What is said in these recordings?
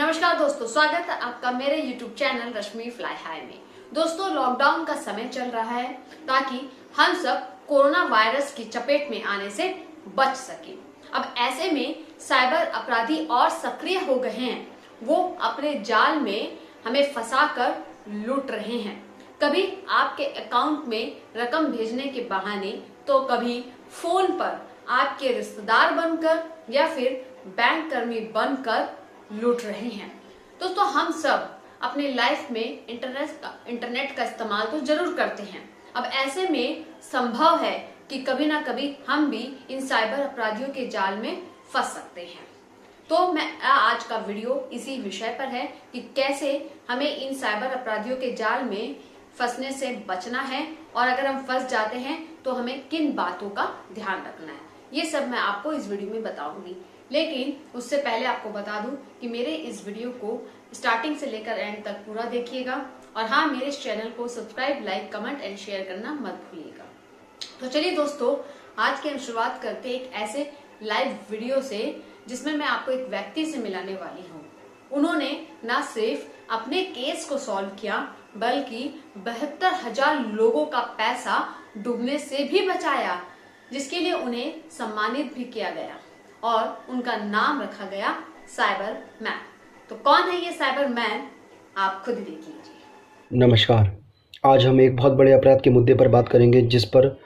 नमस्कार दोस्तों, स्वागत है आपका मेरे YouTube चैनल रश्मि फ्लाई हाई में। दोस्तों, लॉकडाउन का समय चल रहा है ताकि हम सब कोरोना वायरस की चपेट में आने से बच सके। अब ऐसे में साइबर अपराधी और सक्रिय हो गए हैं। वो अपने जाल में हमें फंसाकर लूट रहे हैं। कभी आपके अकाउंट में रकम भेजने के बहाने, तो कभी फोन पर आपके रिश्तेदार बनकर या फिर बैंक कर्मी बनकर लूट रहे हैं। दोस्तों, हम सब अपने लाइफ में इंटरनेट का इस्तेमाल तो जरूर करते हैं। अब ऐसे में संभव है कि कभी ना कभी हम भी इन साइबर अपराधियों के जाल में फंस सकते हैं। तो मैं आज का वीडियो इसी विषय पर है कि कैसे हमें इन साइबर अपराधियों के जाल में फंसने से बचना है, और अगर हम फंस जाते हैं तो हमें किन बातों का ध्यान रखना है। ये सब मैं आपको इस वीडियो में बताऊंगी। लेकिन उससे पहले आपको बता दूं कि मेरे इस वीडियो को स्टार्टिंग से लेकर एंड तक पूरा देखिएगा, और हाँ, मेरे इस चैनल को subscribe, like, comment and share करना मत भूलिएगा। तो चलिए दोस्तों, आज की हम शुरुआत करते हैं एक ऐसे लाइव वीडियो से जिसमें मैं आपको एक व्यक्ति से मिलाने वाली हूँ। उन्होंने न सिर्फ अपने केस को सॉल्व किया, बल्कि 72,000 लोगों का पैसा डूबने से भी बचाया, जिसके लिए उन्हें सम्मानित भी किया गया और उनका नाम रखा गया साइबर मैन। तो कौन है ये साइबर मैन, आप खुद देख लीजिए। नमस्कार। आज हम एक बहुत बड़े अपराध के मुद्दे पर बात करेंगे, जिस पर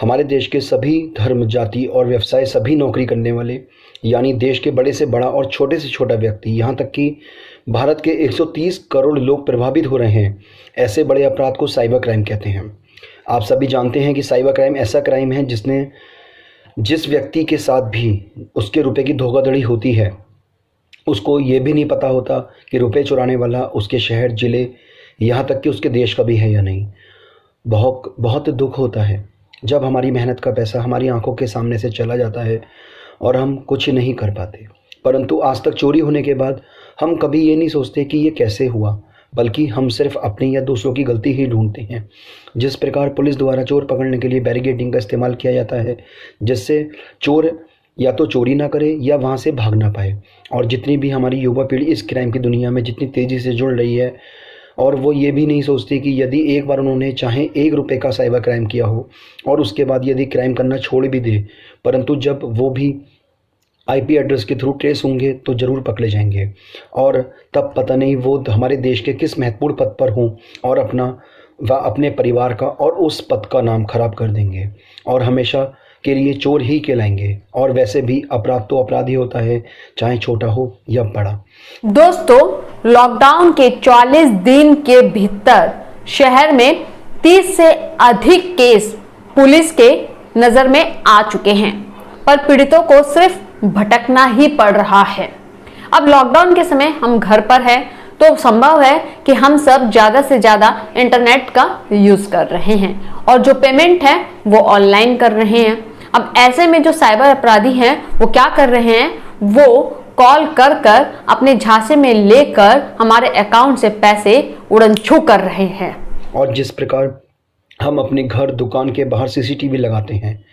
हमारे देश के सभी धर्म, जाति और व्यवसाय, सभी नौकरी करने वाले, यानी देश के बड़े से बड़ा और छोटे से छोटा व्यक्ति, यहाँ तक कि भारत के 130 करोड़ लोग प्रभावित हो रहे हैं। ऐसे बड़े अपराध को साइबर क्राइम कहते हैं। आप सभी जानते हैं कि साइबर क्राइम ऐसा क्राइम है जिस व्यक्ति के साथ भी उसके रुपए की धोखाधड़ी होती है, उसको ये भी नहीं पता होता कि रुपए चुराने वाला उसके शहर, ज़िले, यहाँ तक कि उसके देश का भी है या नहीं। बहुत दुख होता है जब हमारी मेहनत का पैसा हमारी आंखों के सामने से चला जाता है और हम कुछ नहीं कर पाते। परंतु आज तक चोरी होने के बाद हम कभी ये नहीं सोचते कि ये कैसे हुआ, बल्कि हम सिर्फ अपनी या दूसरों की गलती ही ढूंढते हैं। जिस प्रकार पुलिस द्वारा चोर पकड़ने के लिए बैरिकेडिंग का इस्तेमाल किया जाता है, जिससे चोर या तो चोरी ना करे या वहाँ से भाग ना पाए। और जितनी भी हमारी युवा पीढ़ी इस क्राइम की दुनिया में जितनी तेज़ी से जुड़ रही है, और वो ये भी नहीं सोचती कि यदि एक बार उन्होंने चाहे 1 रुपये का साइबर क्राइम किया हो और उसके बाद यदि क्राइम करना छोड़ भी दे, परंतु जब वो भी IP एड्रेस के थ्रू ट्रेस होंगे तो ज़रूर पकड़े जाएंगे, और तब पता नहीं वो हमारे देश के किस महत्वपूर्ण पद पर हों और अपना व अपने परिवार का और उस पद का नाम खराब कर देंगे और हमेशा के लिए चोर ही कहलाएंगे। और वैसे भी अपराध तो अपराध ही होता है, चाहे छोटा हो या बड़ा। दोस्तों, लॉकडाउन के 44 दिन के भीतर शहर में 30 से अधिक केस पुलिस के नजर में आ चुके हैं, पर पीड़ितों को सिर्फ भटकना ही पड़ रहा है। अब लॉकडाउन के समय हम घर पर हैं, तो संभव है कि हम सब ज्यादा से ज्यादा इंटरनेट का यूज कर रहे हैं और जो पेमेंट है वो ऑनलाइन कर रहे हैं। अब ऐसे में जो साइबर अपराधी हैं वो क्या कर रहे हैं, वो कॉल कर अपने झांसे में लेकर हमारे अकाउंट से पैसे उड़न-छू कर रहे हैं। और जिस प्रकार हम अपने घर, दुकान के बाहर CCTV लगाते हैं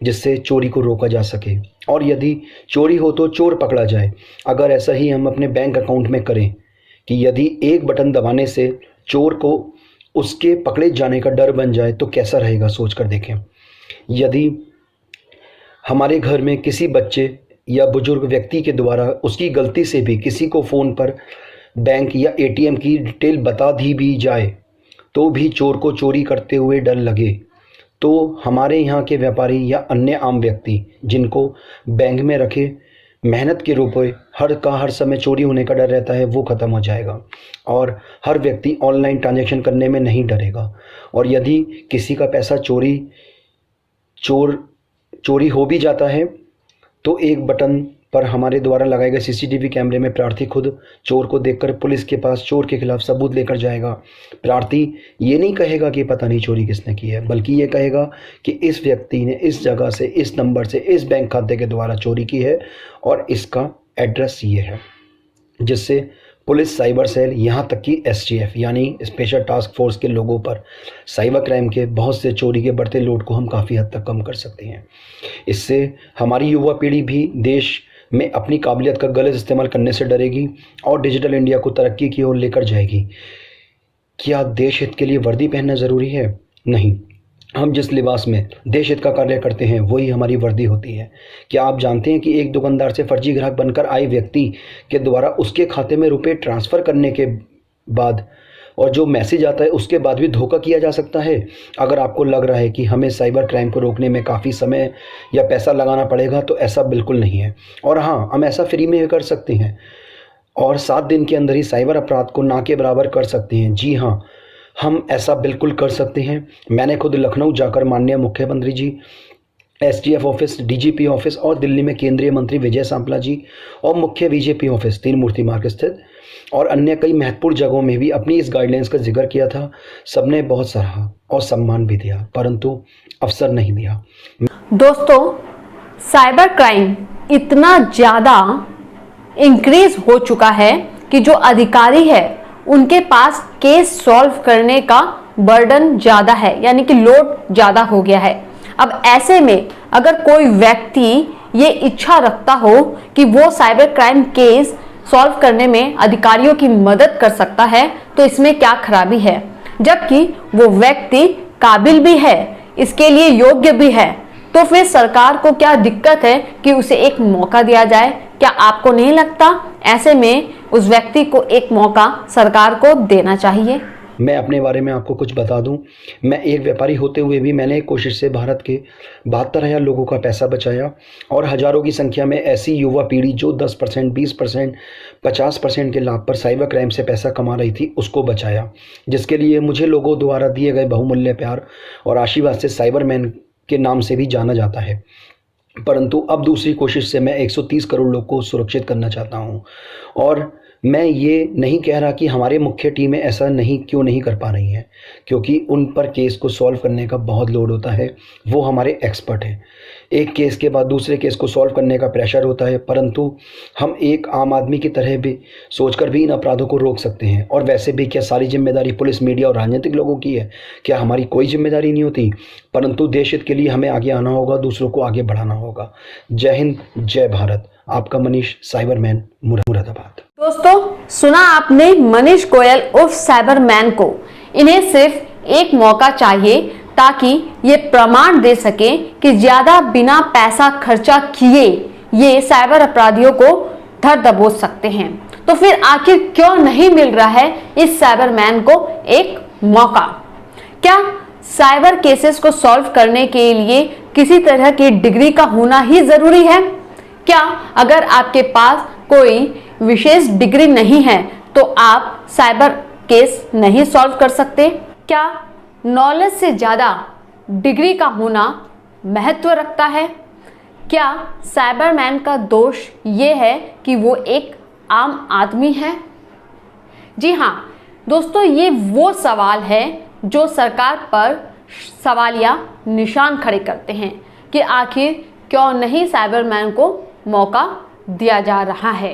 जिससे चोरी को रोका जा सके, और यदि चोरी हो तो चोर पकड़ा जाए, अगर ऐसा ही हम अपने बैंक अकाउंट में करें कि यदि एक बटन दबाने से चोर को उसके पकड़े जाने का डर बन जाए तो कैसा रहेगा, सोच कर देखें। यदि हमारे घर में किसी बच्चे या बुजुर्ग व्यक्ति के द्वारा उसकी गलती से भी किसी को फ़ोन पर बैंक या ATM की डिटेल बता दी भी जाए, तो भी चोर को चोरी करते हुए डर लगे, तो हमारे यहाँ के व्यापारी या अन्य आम व्यक्ति जिनको बैंक में रखे मेहनत के रुपए हर समय चोरी होने का डर रहता है, वो ख़त्म हो जाएगा और हर व्यक्ति ऑनलाइन ट्रांजैक्शन करने में नहीं डरेगा। और यदि किसी का पैसा चोरी हो भी जाता है तो एक बटन पर हमारे द्वारा लगाए गए CCTV कैमरे में प्रार्थी खुद चोर को देखकर पुलिस के पास चोर के खिलाफ सबूत लेकर जाएगा। प्रार्थी ये नहीं कहेगा कि पता नहीं चोरी किसने की है, बल्कि ये कहेगा कि इस व्यक्ति ने इस जगह से, इस नंबर से, इस बैंक खाते के द्वारा चोरी की है और इसका एड्रेस ये है। जिससे पुलिस, साइबर सेल, यहाँ तक कि STF यानी स्पेशल टास्क फोर्स के लोगों पर साइबर क्राइम के बहुत से चोरी के बढ़ते लोड को हम काफ़ी हद तक कम कर सकते हैं। इससे हमारी युवा पीढ़ी भी देश में अपनी काबिलियत का गलत इस्तेमाल करने से डरेगी और डिजिटल इंडिया को तरक्की की ओर लेकर जाएगी। क्या देश हित के लिए वर्दी पहनना ज़रूरी है? नहीं। हम जिस लिबास में देश हित का कार्य करते हैं वही हमारी वर्दी होती है। क्या आप जानते हैं कि एक दुकानदार से फर्जी ग्राहक बनकर आए व्यक्ति के द्वारा उसके खाते में रुपए ट्रांसफ़र करने के बाद और जो मैसेज आता है उसके बाद भी धोखा किया जा सकता है? अगर आपको लग रहा है कि हमें साइबर क्राइम को रोकने में काफ़ी समय या पैसा लगाना पड़ेगा तो ऐसा बिल्कुल नहीं है। और हाँ, हम ऐसा फ्री में कर सकते हैं और 7 दिन के अंदर ही साइबर अपराध को ना के बराबर कर सकते हैं। जी हाँ, हम ऐसा बिल्कुल कर सकते हैं। मैंने खुद लखनऊ जाकर माननीय मुख्यमंत्री जी, एसटीएफ ऑफिस, डीजीपी ऑफिस और दिल्ली में केंद्रीय मंत्री विजय सांपला जी और मुख्य बीजेपी ऑफिस 3 मूर्ति मार्ग स्थित और अन्य कई महत्वपूर्ण जगहों में भी अपनी इस गाइडलाइंस का जिक्र किया था। सबने बहुत सराहा और सम्मान भी दिया, परंतु अवसर नहीं दिया। दोस्तों, साइबर क्राइम इतना ज़्यादा इंक्रीज हो चुका है कि जो अधिकारी है उनके पास केस सॉल्व करने का बर्डन ज़्यादा है, यानी कि लोड ज़्यादा हो गया है। अब ऐसे में अगर कोई व्यक्ति ये इच्छा रखता हो कि वो साइबर क्राइम केस सॉल्व करने में अधिकारियों की मदद कर सकता है तो इसमें क्या खराबी है, जबकि वो व्यक्ति काबिल भी है, इसके लिए योग्य भी है। तो फिर सरकार को क्या दिक्कत है कि उसे एक मौका दिया जाए? क्या आपको नहीं लगता ऐसे में उस व्यक्ति को एक मौका सरकार को देना चाहिए? मैं अपने बारे में आपको कुछ बता दूं। मैं एक व्यापारी होते हुए भी मैंने कोशिश से भारत के 72,000 लोगों का पैसा बचाया और हज़ारों की संख्या में ऐसी युवा पीढ़ी जो 10%, 20%, 50% के लाभ पर साइबर क्राइम से पैसा कमा रही थी उसको बचाया, जिसके लिए मुझे लोगों द्वारा दिए गए बहुमूल्य प्यार और आशीर्वाद से साइबर मैन के नाम से भी जाना जाता है। परंतु अब दूसरी कोशिश से मैं 130 करोड़ लोग को सुरक्षित करना चाहता हूं और मैं ये नहीं कह रहा कि हमारे मुख्य टीमें ऐसा क्यों नहीं कर पा रही हैं, क्योंकि उन पर केस को सॉल्व करने का बहुत लोड होता है। वो हमारे एक्सपर्ट हैं। एक केस के बाद दूसरे केस को सॉल्व करने का प्रेशर होता है, परंतु हम एक आम आदमी की तरह भी सोचकर भी इन अपराधों को रोक सकते हैं। और वैसे भी क्या सारी जिम्मेदारी पुलिस, मीडिया और राजनीतिक लोगों की है? क्या हमारी कोई जिम्मेदारी नहीं होती? परंतु देश हित के लिए हमें आगे आना होगा, दूसरों को आगे बढ़ाना होगा। जय हिंद, जय भारत। आपका मनीष, साइबरमैन, मुरादाबाद। दोस्तों, सुना आपने मनीष गोयल उर्फ साइबरमैन को। इन्हें सिर्फ एक मौका चाहिए ताकि ये प्रमाण दे सके कि ज्यादा बिना पैसा खर्चा किए ये साइबर अपराधियों को धर दबोच सकते हैं। तो फिर आखिर क्यों नहीं मिल रहा है इस साइबरमैन को एक मौका? क्या साइबर केसेस को सॉल्व करने के लिए किसी तरह की डिग्री का होना ही जरूरी है? क्या अगर आपके पास कोई विशेष डिग्री नहीं है तो आप साइबर केस नहीं सॉल्व कर सकते? क्या नॉलेज से ज़्यादा डिग्री का होना महत्व रखता है? क्या साइबरमैन का दोष ये है कि वो एक आम आदमी है? जी हाँ दोस्तों, ये वो सवाल है जो सरकार पर सवालिया निशान खड़े करते हैं कि आखिर क्यों नहीं साइबरमैन को मौका दिया जा रहा है।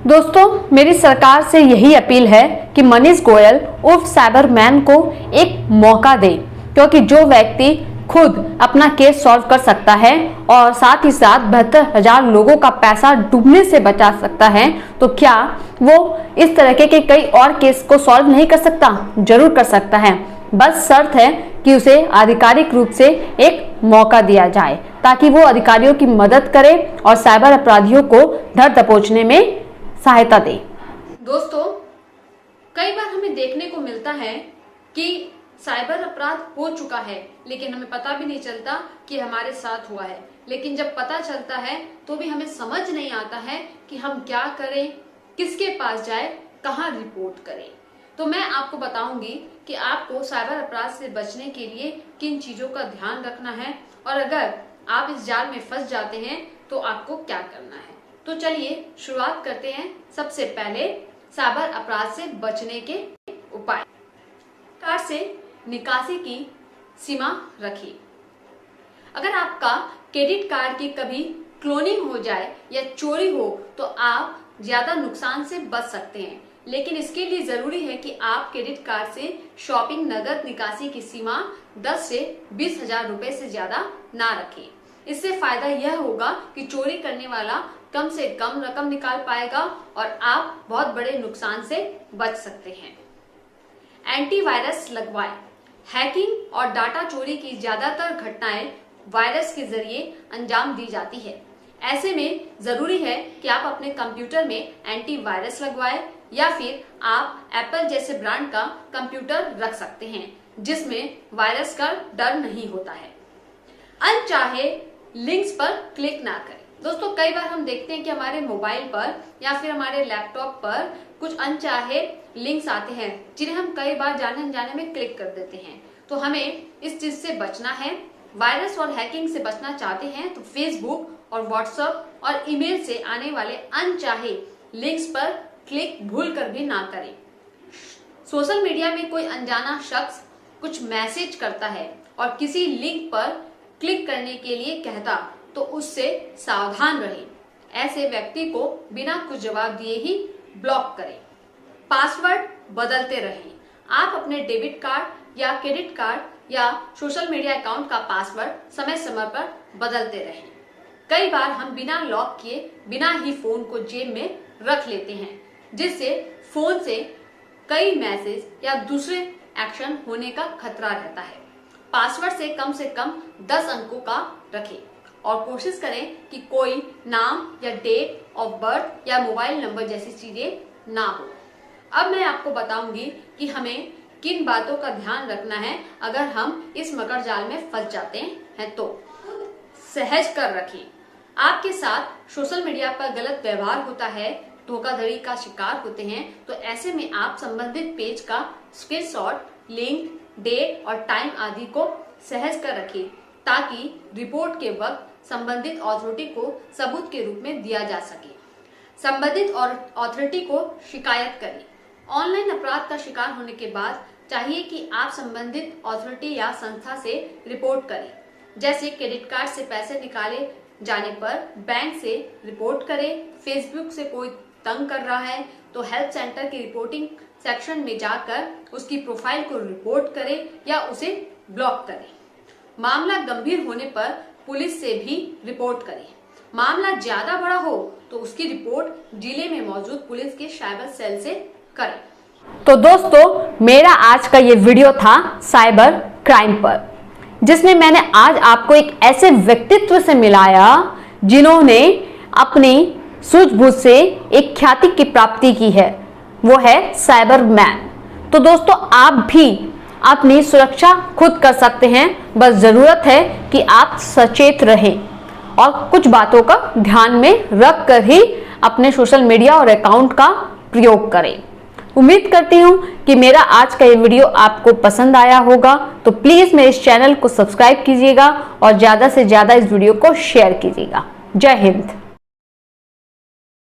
दोस्तों, मेरी सरकार से यही अपील है कि मनीष गोयल उर्फ साइबरमैन को एक मौका दे, क्योंकि जो व्यक्ति खुद अपना केस सॉल्व कर सकता है और साथ ही साथ 72,000 लोगों का पैसा डूबने से बचा सकता है, तो क्या वो इस तरह के कई और केस को सॉल्व नहीं कर सकता? जरूर कर सकता है। बस शर्त है कि उसे आधिकारिक रूप से एक मौका दिया जाए ताकि वो अधिकारियों की मदद करे और साइबर अपराधियों को धर दबोचने में सहायता दे। दोस्तों, कई बार हमें देखने को मिलता है कि साइबर अपराध हो चुका है लेकिन हमें पता भी नहीं चलता कि हमारे साथ हुआ है। लेकिन जब पता चलता है तो भी हमें समझ नहीं आता है कि हम क्या करें, किसके पास जाए, कहाँ रिपोर्ट करें। तो मैं आपको बताऊंगी कि आपको साइबर अपराध से बचने के लिए किन चीजों का ध्यान रखना है और अगर आप इस जाल में फंस जाते हैं तो आपको क्या करना है। तो चलिए शुरुआत करते हैं। सबसे पहले साइबर अपराध से बचने के उपाय। कार्ड से निकासी की सीमा रखिए। अगर आपका क्रेडिट कार्ड की कभी क्लोनिंग हो जाए या चोरी हो तो आप ज्यादा नुकसान से बच सकते हैं, लेकिन इसके लिए जरूरी है कि आप क्रेडिट कार्ड से शॉपिंग नगद निकासी की सीमा 10 से 20,000 रुपए से ज्यादा ना रखें। इससे फायदा यह होगा कि चोरी करने वाला कम से कम रकम निकाल पाएगा और आप बहुत बड़े नुकसान से बच सकते हैं। एंटीवायरस लगवाएं। हैकिंग और डाटा चोरी की ज्यादातर घटनाएं वायरस के जरिए अंजाम दी जाती है। ऐसे में जरूरी है कि आप अपने कंप्यूटर में एंटीवायरस लगवाएं या फिर आप एप्पल जैसे ब्रांड का कंप्यूटर रख सकते हैं जिसमें वायरस का डर नहीं होता है। अनचाहे लिंक्स पर क्लिक ना करें। दोस्तों, कई बार हम देखते हैं कि हमारे मोबाइल पर या फिर हमारे लैपटॉप पर कुछ अनचाहे लिंक्स आते हैं जिन्हें हम कई बार जाने अनजाने में क्लिक कर देते हैं। तो हमें इस चीज से बचना है। वायरस और हैकिंग से बचना चाहते हैं तो फेसबुक और व्हाट्सएप और ईमेल से आने वाले अनचाहे लिंक्स पर क्लिक भूल कर भी ना करें। सोशल मीडिया में कोई अनजाना शख्स कुछ मैसेज करता है और किसी लिंक पर क्लिक करने के लिए कहता तो उससे सावधान रहें। ऐसे व्यक्ति को बिना कुछ जवाब दिए ही ब्लॉक करें। पासवर्ड बदलते रहें। आप अपने डेबिट कार्ड या क्रेडिट कार्ड या सोशल मीडिया अकाउंट का पासवर्ड समय समय पर बदलते रहें। कई बार हम बिना लॉक किए बिना ही फोन को जेब में रख लेते हैं जिससे फोन से कई मैसेज या दूसरे एक्शन होने का खतरा रहता है। पासवर्ड से कम 10 अंकों का रखें और कोशिश करें कि कोई नाम या डेट ऑफ बर्थ या मोबाइल नंबर जैसी चीजें ना हो। अब मैं आपको बताऊंगी कि हमें किन बातों का ध्यान रखना है अगर हम इस मकर जाल में फंस जाते हैं तो। सहज कर रखें। आपके साथ सोशल मीडिया पर गलत व्यवहार होता है, धोखाधड़ी का शिकार होते हैं, तो ऐसे में आप संबंधित पेज का स्क्रीनशॉट, लिंक, डेट और टाइम आदि को सहज कर रखें ताकि रिपोर्ट के वक्त संबंधित अथॉरिटी को सबूत के रूप में दिया जा सके। संबंधित अथॉरिटी को शिकायत करें। ऑनलाइन अपराध का शिकार होने के बाद चाहिए कि आप संबंधित अथॉरिटी या संस्था से रिपोर्ट करें। जैसे क्रेडिट कार्ड से पैसे निकाले जाने पर बैंक से रिपोर्ट करें। फेसबुक से कोई तंग कर रहा है तो हेल्प सेंटर की रिपोर्टिंग सेक्शन में जाकर उसकी प्रोफाइल को रिपोर्ट करें या उसे ब्लॉक करें। मामला गंभीर होने पर पुलिस से भी रिपोर्ट करें। मामला ज्यादा बड़ा हो तो उसकी रिपोर्ट जिले में मौजूद पुलिस के साइबर सेल से करें। तो दोस्तों, मेरा आज का ये वीडियो था साइबर क्राइम पर, जिसमें मैंने आज आपको एक ऐसे व्यक्तित्व से मिलाया जिन्होंने अपनी सूझबूझ से एक ख्याति की प्राप्ति की है। वो है साइबर मैन। तो दोस्तों, आप भी अपनी सुरक्षा खुद कर सकते हैं। बस जरूरत है कि आप सचेत रहें और कुछ बातों का ध्यान में रख कर ही अपने सोशल मीडिया और अकाउंट का प्रयोग करें। उम्मीद करती हूँ कि मेरा आज का ये वीडियो आपको पसंद आया होगा। तो प्लीज मेरे इस चैनल को सब्सक्राइब कीजिएगा और ज्यादा से ज्यादा इस वीडियो को शेयर कीजिएगा। जय हिंद।